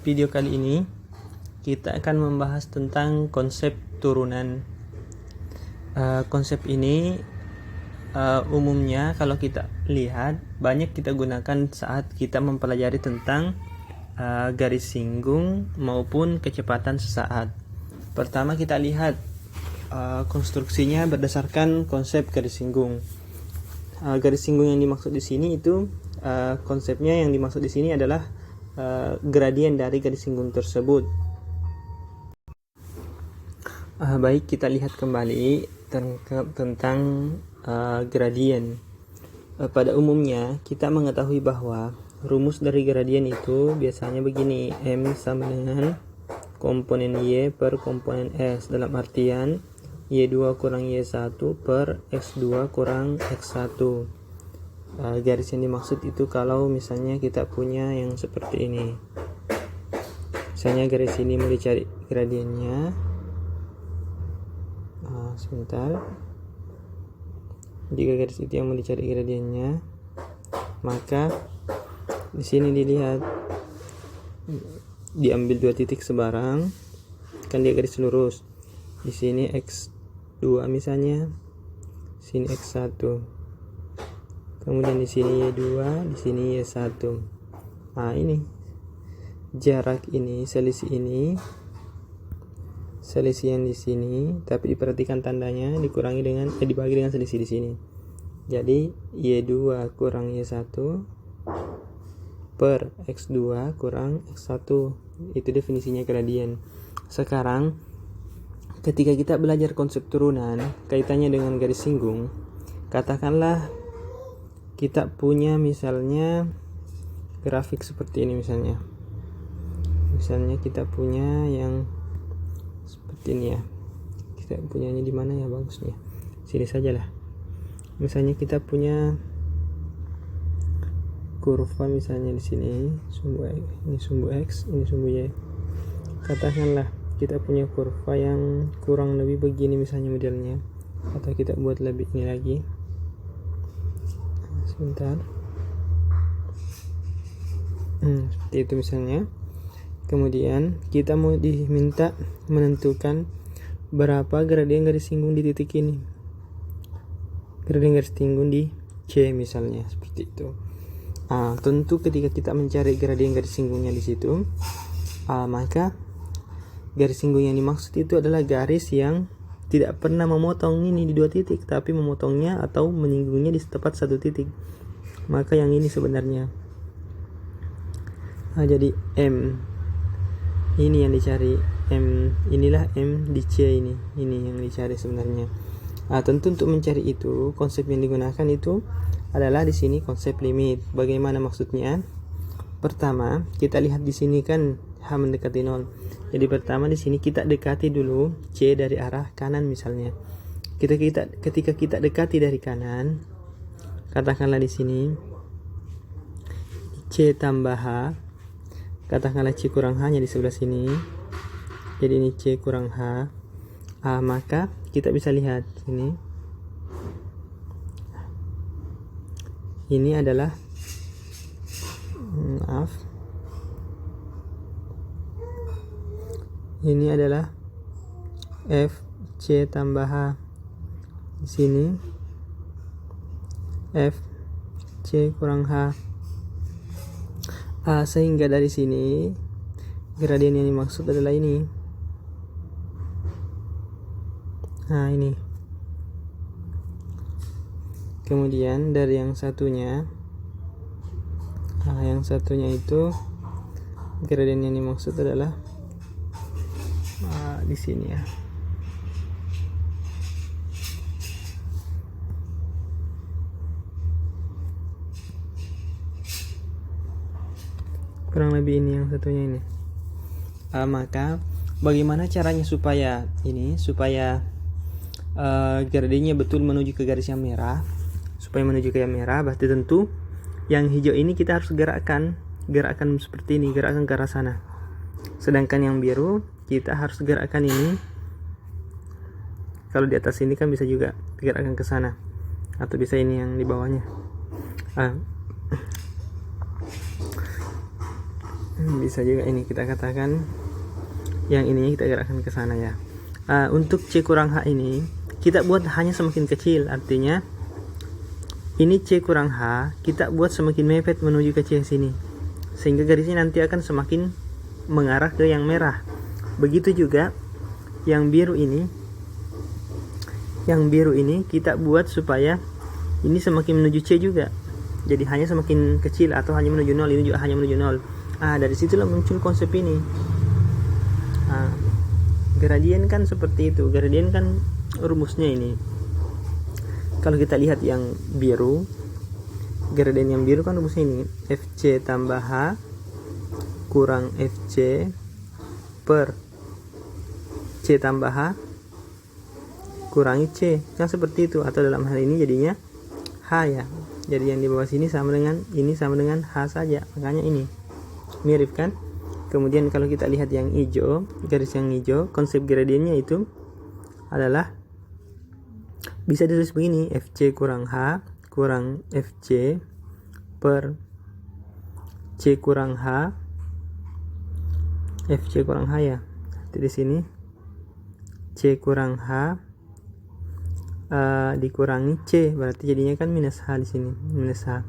video kali ini kita akan membahas tentang konsep turunan. Konsep ini umumnya kalau kita lihat banyak kita gunakan saat kita mempelajari tentang garis singgung maupun kecepatan sesaat. Pertama kita lihat konstruksinya berdasarkan konsep garis singgung. Garis singgung yang dimaksud di sini itu konsepnya yang dimaksud di sini adalah gradien dari garis singgung tersebut. Baik, kita lihat kembali tentang gradien. Pada umumnya kita mengetahui bahwa rumus dari gradien itu biasanya begini: M sama dengan komponen Y per komponen X, dalam artian Y2 kurang Y1 per X2 kurang X1. Garis yang dimaksud itu kalau misalnya kita punya yang seperti ini. Misalnya garis ini mau dicari gradiennya. Sebentar. Jika garis itu yang mau dicari gradiennya, maka di sini dilihat diambil dua titik sebarang, kan dia garis lurus. Di sini X2 misalnya, sini X1. Kemudian di sini Y2, di sini Y1. Ini jarak ini, selisih yang di sini, tapi diperhatikan tandanya dibagi dengan selisih di sini. Jadi Y2 kurang Y1 per X2 kurang X1, itu definisinya gradien. Sekarang ketika kita belajar konsep turunan kaitannya dengan garis singgung, katakanlah kita punya misalnya grafik seperti ini. Misalnya kita punya yang seperti ini ya. Kita punyanya di mana ya bagusnya? Sini sajalah. Misalnya kita punya kurva misalnya di sini, sumbu X, ini sumbu X, ini sumbu Y. Katakanlah kita punya kurva yang kurang lebih begini misalnya modelnya, atau kita buat lebih ini lagi. Sebentar. Seperti itu misalnya. Kemudian kita mau diminta menentukan berapa gradien garis singgung di titik ini. Gradien garis singgung di C misalnya, seperti itu. Tentu ketika kita mencari gradien garis singgungnya di situ, maka garis singgung yang dimaksud itu adalah garis yang tidak pernah memotong ini di dua titik, tapi memotongnya atau menyinggungnya di tepat satu titik. Maka yang ini sebenarnya. Jadi M ini yang dicari, inilah M di C ini yang dicari sebenarnya. Tentu untuk mencari itu konsep yang digunakan itu adalah di sini konsep limit. Bagaimana maksudnya? Pertama, kita lihat di sini kan H mendekati 0. Jadi pertama di sini kita dekati dulu C dari arah kanan misalnya. Ketika kita dekati dari kanan, katakanlah di sini C tambah H. Katakanlah C kurang H-nya di sebelah sini. Jadi ini C kurang H. Maka kita bisa lihat ini. Ini adalah ini adalah F C tambah H. Di sini F C kurang H. Sehingga dari sini gradien yang dimaksud adalah ini. Ini. Kemudian dari yang satunya, itu gradien yang dimaksud adalah di sini ya. Kurang lebih ini yang satunya ini. Maka bagaimana caranya supaya gradiennya betul menuju ke garis yang merah? Supaya menuju ke yang merah, berarti tentu yang hijau ini kita harus gerakkan seperti ini, gerakkan ke arah sana. Sedangkan yang biru kita harus gerakkan ini. Kalau di atas ini kan bisa juga digerakkan ke sana, atau bisa ini yang di bawahnya. Bisa juga ini kita katakan yang ininya kita gerakkan ke sana ya. Untuk C kurang H ini kita buat hanya semakin kecil, artinya ini C kurang H kita buat semakin mepet menuju ke C sini, sehingga garisnya nanti akan semakin mengarah ke yang merah. Begitu juga yang biru ini kita buat supaya ini semakin menuju C juga, jadi hanya semakin kecil atau hanya menuju 0, ini juga hanya menuju 0. Dari situlah muncul konsep ini. Gradien kan seperti itu. Gradien kan rumusnya ini. Kalau kita lihat yang biru, gradien yang biru kan rumusnya ini, FC tambah H kurang FC per C tambah H kurangi C, kan seperti itu. Atau dalam hal ini jadinya H ya, jadi yang di bawah sini sama dengan ini, sama dengan H saja, makanya ini mirip kan. Kemudian kalau kita lihat yang hijau, garis yang hijau, konsep gradiennya itu adalah bisa ditulis begini, FC kurang H kurang FC per C kurang H, FC kurang H ya. Jadi di sini C kurang H dikurangi C, berarti jadinya kan minus H di sini, minus H.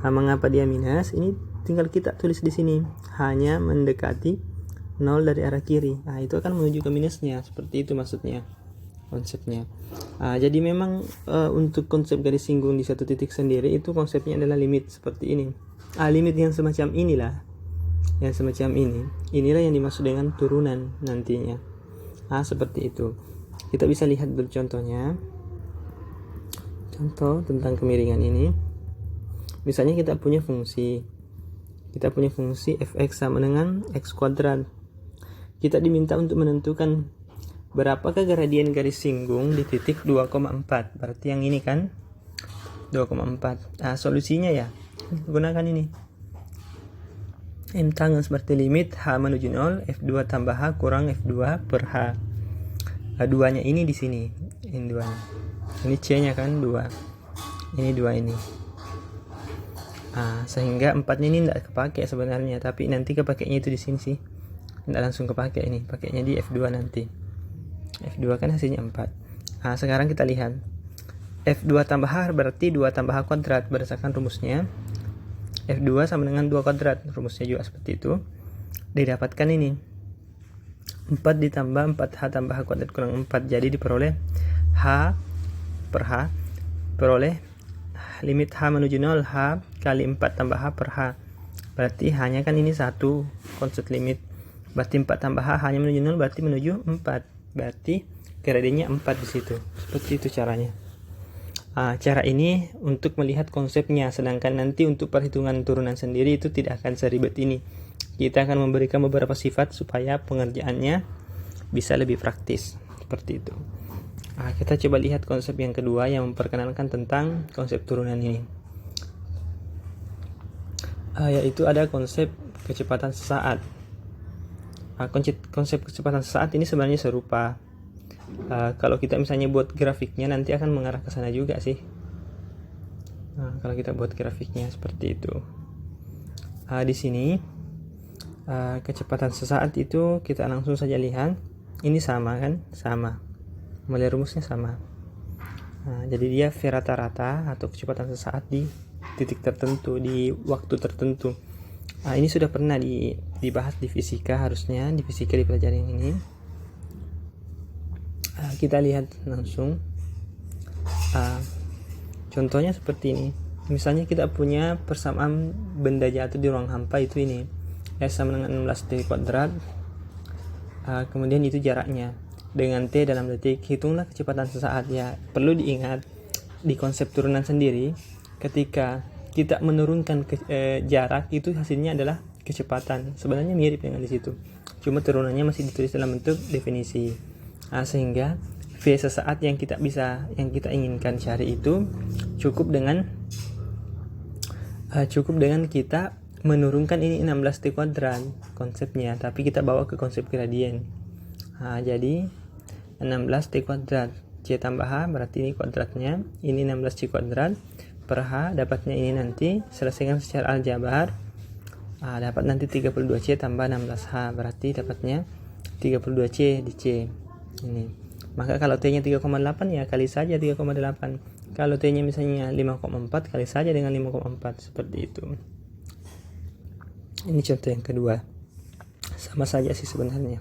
Mengapa dia minus? Ini tinggal kita tulis di sini, hanya mendekati 0 dari arah kiri. Itu akan menuju ke minusnya, seperti itu maksudnya konsepnya. Jadi memang untuk konsep garis singgung di satu titik sendiri itu konsepnya adalah limit seperti ini. Limit yang semacam inilah, yang semacam inilah yang dimaksud dengan turunan nantinya. Seperti itu. Kita bisa lihat bercontohnya. Contoh tentang kemiringan ini. Misalnya kita punya fungsi fx sama dengan x kuadrat. Kita diminta untuk menentukan berapakah gradien garis singgung di titik 2,4. Berarti yang ini kan 2,4. Solusinya ya gunakan ini. M tangan seperti limit H menuju 0, F2 tambah H kurang F2 per H. 2-nya ini di sini. Ini 2-nya. Ini C-nya kan 2. Ini 2 ini. Sehingga 4-nya ini tidak kepake sebenarnya, tapi nanti kepakainya itu di sini sih. Tidak langsung kepake ini, pakainya di F2 nanti. F2 kan hasilnya 4. Sekarang kita lihat. F2 tambah H berarti 2 tambah H kuadrat berdasarkan rumusnya. F2 sama dengan 2 kuadrat, rumusnya juga seperti itu. Didapatkan ini 4 ditambah 4H tambah H kuadrat kurang 4, jadi diperoleh H per H, peroleh limit H menuju 0, H kali 4 tambah H per H. Berarti hanya kan ini 1 konsep limit, berarti 4 tambah H hanya menuju 0, berarti menuju 4, berarti gradiennya 4 di situ. Seperti itu caranya. Cara ini untuk melihat konsepnya, sedangkan nanti untuk perhitungan turunan sendiri itu tidak akan seribet ini. Kita akan memberikan beberapa sifat supaya pengerjaannya bisa lebih praktis, seperti itu. Kita coba lihat konsep yang kedua yang memperkenalkan tentang konsep turunan ini. Yaitu ada konsep kecepatan sesaat. Konsep kecepatan sesaat ini sebenarnya serupa. Kalau kita misalnya buat grafiknya nanti akan mengarah ke sana juga sih. Kalau kita buat grafiknya seperti itu. Di sini kecepatan sesaat itu kita langsung saja lihat. Ini sama kan? Sama. Mulai rumusnya sama. Jadi dia V rata-rata atau kecepatan sesaat di titik tertentu, di waktu tertentu. Ini sudah pernah dibahas di fisika, harusnya di fisika di pelajaran ini. Kita lihat langsung. Contohnya seperti ini. Misalnya kita punya persamaan benda jatuh di ruang hampa itu ini. S sama dengan 16 T kuadrat. Kemudian itu jaraknya dengan T dalam detik. Hitunglah kecepatan sesaat ya. Perlu diingat di konsep turunan sendiri, ketika kita menurunkan jarak itu hasilnya adalah kecepatan. Sebenarnya mirip dengan di situ. Cuma turunannya masih ditulis dalam bentuk definisi. Sehingga V sesaat yang kita inginkan cari itu cukup dengan kita menurunkan ini 16T kuadrat konsepnya, tapi kita bawa ke konsep gradien. Jadi 16T kuadrat C tambah H berarti ini kuadratnya, ini 16C kuadrat per H, dapatnya ini nanti selesaikan secara aljabar. dapat nanti 32C tambah 16H, berarti dapatnya 32C di C ini. Maka kalau T nya 3,8 ya kali saja 3,8. Kalau T nya misalnya 5,4 kali saja dengan 5,4, seperti itu. Ini contoh yang kedua, sama saja sih sebenarnya.